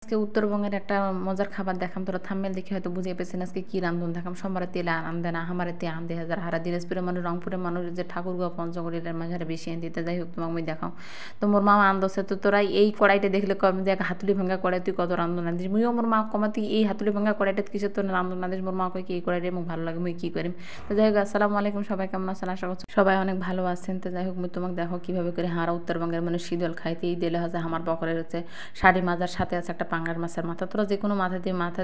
আজকে উত্তরবঙ্গের একটা মজার খাবার দেখাম, তোরা থাম্বনেল দেখে হয়তো বুঝে পেয়েছেন আজকে কি রান্ধন দেখাম। সোমবারে তেলে আনন্দে না হামারে তে আন্দে হাজার হারা দিনাজপুরের মানুষ, রংপুরের মানুষ যে ঠাকুরগাঁও পঞ্চগড়ের মাঝারে বেশি আন দিতে। যাই হোক তোমাকে আমি দেখাও তো মোর মা আন্দছে। তো তোরা এই কড়াইটা দেখলে কম দেখ হাতুলি ভাঙ্গা কড়াই তুই কত রান্ধন না দিস। মুইও মোর মা কমা তুই এই হাতুলি ভাঙ্গা কড়াইটা কিসের তোর রান্ধন না দিস। মোর মা কয় কি এই কড়াইটা মোক ভালো লাগে মুই কী করিম। তো যাই হোক আসসালামু আলাইকুম, সবাই কেমন আছেন? আশা করছি সবাই অনেক ভালো আছেন। তো যাই হোক মুই তোমাকে দেখো কীভাবে করে হারা উত্তরবঙ্গের মানুষ শীতল খাইতে এই দিলে হচ্ছে আমার পকরের হচ্ছে শাড়ি মাজার সাথে আছে একটা পাঙ্গাস মাছের মাথা। তোরা যে কোনো মাথা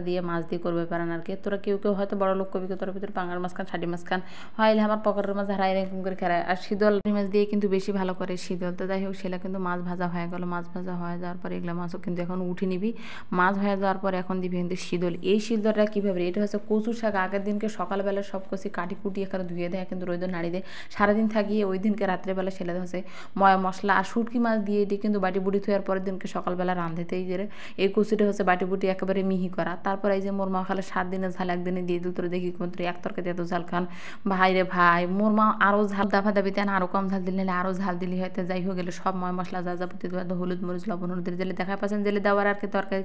দিয়ে মাছ দিয়ে করবে পারেন আর কি। তোরা কেউ কেউ হয়তো বড় লোক কবি তোর ভিতরে পাঙ্গাস মাছ খান শাড়ি মাছ খান হয় আমার পকরের মাছ হারাই এরকম করে খেলায়। আর শীতল মাছ দিয়ে কিন্তু বেশি ভালো করে শীতল। তো যাই হোক সেটা কিন্তু মাছ ভাজা হয়ে গেল। মাছ ভাজা হয়ে যাওয়ার পরে এগুলো মাছও কিন্তু এখন উঠে নিবি। মাছ হয়ে যাওয়ার পর এখন দিবি কিন্তু শীতল। এই শীতলটা কীভাবে, এটা হচ্ছে কচু শাক আগের দিনকে সকালবেলা সব কষি কাটি কুটি এখানে ধুয়ে দেয় কিন্তু রোদ নাড়ি দেয় সারাদিন থাকিয়ে ওই দিনকে রাত্রেবেলা সেলে হচ্ছে ময়া মশলা আর শুটকি মাছ দিয়ে এটি কিন্তু বাটি বুটি থোয়ার পরের দিনকে সকালবেলা রাঁধেতে এই কচুটা হচ্ছে বাটি বুটি একেবারে মিহি করা। তারপর এই যে মোর মা খালে 7 দিনের ঝাল একদিনে দিয়ে দিল। তোরা দেখি কোন এক তরকারি এত ঝাল খান ভাই রে ভাই। মোর মা আরও ঝাল দাফা দাবি তেন আরও কম ঝাল দিলে আরও ঝাল দিলি হয়তো যাই হোক গেলে সব ময় মশলা যা যাবতীয় হলুদ মরিচ লবণ হলুদের জেলে দেখা পাচ্ছেন জেলে দেওয়ার আর কি তরকারি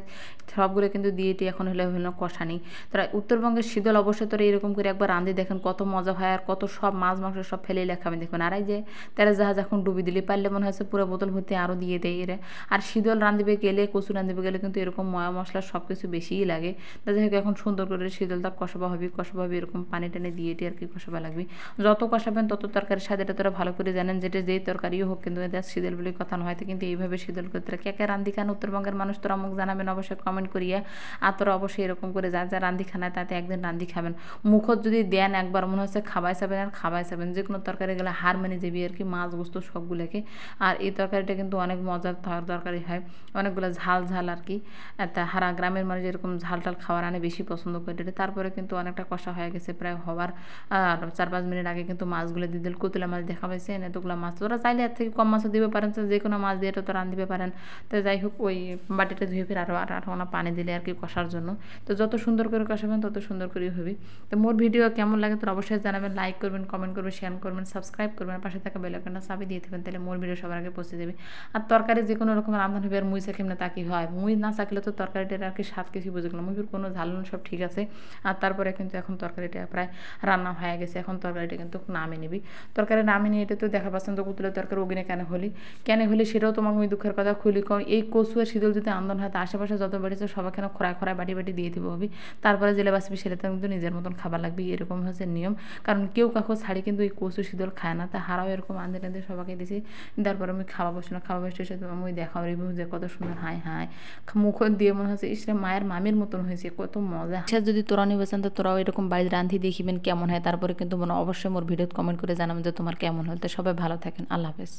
সবগুলো কিন্তু দিয়ে এটি এখন হলো কষানি। তোরা উত্তরবঙ্গের শীতল অবশ্যই তোরা এরকম করে একবার রাঁধে দেখেন কত মজা হয় আর কত সব মাছ মাংস সব ফেলে লেখাবেন দেখবেন। আর এই যে তেরা জাহাজ এখন ডুবি দিলি পারলে মনে হচ্ছে পুরো বোতল ভর্তি আরও দিয়ে দেয় এরা। আর শীতল রাঁধবে গেলে কচু রাঁধবে গেলে কিন্তু এরকম ময়া মশলা সব কিছু বেশিই লাগে। তো যাই হোক এখন সুন্দর করে শীতলটা কষাবা হবে এরকম পানি টানি দিয়ে এটি আর কি কষাবা লাগবে। যত কষাবেন তত তরকারির স্বাদ এটা তোরা ভালো করে জানেন যেটা যেই তরকারিও হোক কিন্তু এটা শীতল বলে কথা নয়। কিন্তু এইভাবে শীতল করে তোরা কে রান্ধি খান উত্তরবঙ্গের মানুষ তোরা আমাকে জানাবেন অবশ্যই কমেন্ট করিয়া। আর তোরা অবশ্যই এরকম করে যা যা রান্ধি খানায় তাতে একদিন রান্ধি খাবেন। মুখত যদি দেন একবার মনে হচ্ছে খাবাই যাবেন আর খাবাই যাবেন। যে কোনো তরকারি গেলে হার মেনে যাবি আর কি মাছ গোস্ত সবগুলোকে। আর এই তরকারিটা কিন্তু অনেক মজার তরকারি হয়, অনেকগুলো ঝাল ঝাল আর কি। তা হারা গ্রামের মানুষ এরকম ঝাল টাল খাওয়ার আনে বেশি পছন্দ করে। তারপরে কিন্তু অনেকটা কষা হয়ে গেছে প্রায় হওয়ার 4-5 মিনিট আগে কিন্তু মাছগুলো দিয়ে দিল। কুতুলা মাছ দেখা পাইছেন এতগুলো মাছ। তোরা চাইলে এর থেকে কম মাছও দিতে পারেন, যে কোনো মাছ দিয়ে তো রাঁধতে পারেন। তো যাই হোক ওই বাটিটা ধুয়ে ফের আরও পানি দিলে আর কি কষার জন্য। তো যত সুন্দর করে কষাবেন তত সুন্দর করেই হবে। তো মোর ভিডিও কেমন লাগে তোরা অবশ্যই জানাবেন, লাইক করবেন কমেন্ট করবেন শেয়ার করবেন সাবস্ক্রাইব করবেন পাশে থাকা বেল আইকনটা চাবি দিয়ে দেবেন তাহলে মোর ভিডিও সবার আগে পৌঁছে দেবে। আর তরকারি যে কোনো রকম রান্না হবে আর মুই চাখিম না তা কি হয়, মুই না চাকলে তো তরকারিটার আর কি স্বাদ কিছু বুঝে গেলাম। মুইর কোনো ঝাল সব ঠিক আছে। আর তারপরে কিন্তু এখন তরকারিটা প্রায় রান্না হয়ে গেছে। এখন তরকারিটা কিন্তু নামে নিবি। তরকারি নামে নিয়ে এটা তো দেখা পাচ্ছেন তো কুতুলের তরকারি ওগিনে কেন হলি সেটাও তোমাকে আমি দুঃখের কথা খুলি কম। এই কচু আর শীতল যদি আন্দোলন হয় আশেপাশে যত বাড়িছে সবাইখানে খোড়ায় বাটি দিয়ে দিব হবে। তারপরে জেলে বাঁচবি সেটা কিন্তু নিজের মতন খাবার লাগবে এরকম হচ্ছে নিয়ম। কারণ কেউ কাকু ছাড়ি কিন্তু এই কচু শীতল খায় না। তা হারাও এরকম আনতে টানতে সবাইকে দিয়েছি। তারপরে আমি খাওয়া বসে এসে আমি দেখাও রিভিউ যে কত সুন্দর হাই মুখ দিয়ে মনে হচ্ছে ইসরে মায়ের মামির মতন হয়েছে কত মজা। যদি তোরা নিবেছেন তো তোরাও এরকম বাড়িতে রান্ধি দেখিবেন কেমন হয়। তারপরে কিন্তু মনে অবশ্যই মোর ভিডিওতে কমেন্ট করে জানাবেন যে তোমার কেমন হয়। তো সবাই ভালো থাকেন, আল্লাহ হাফেজ।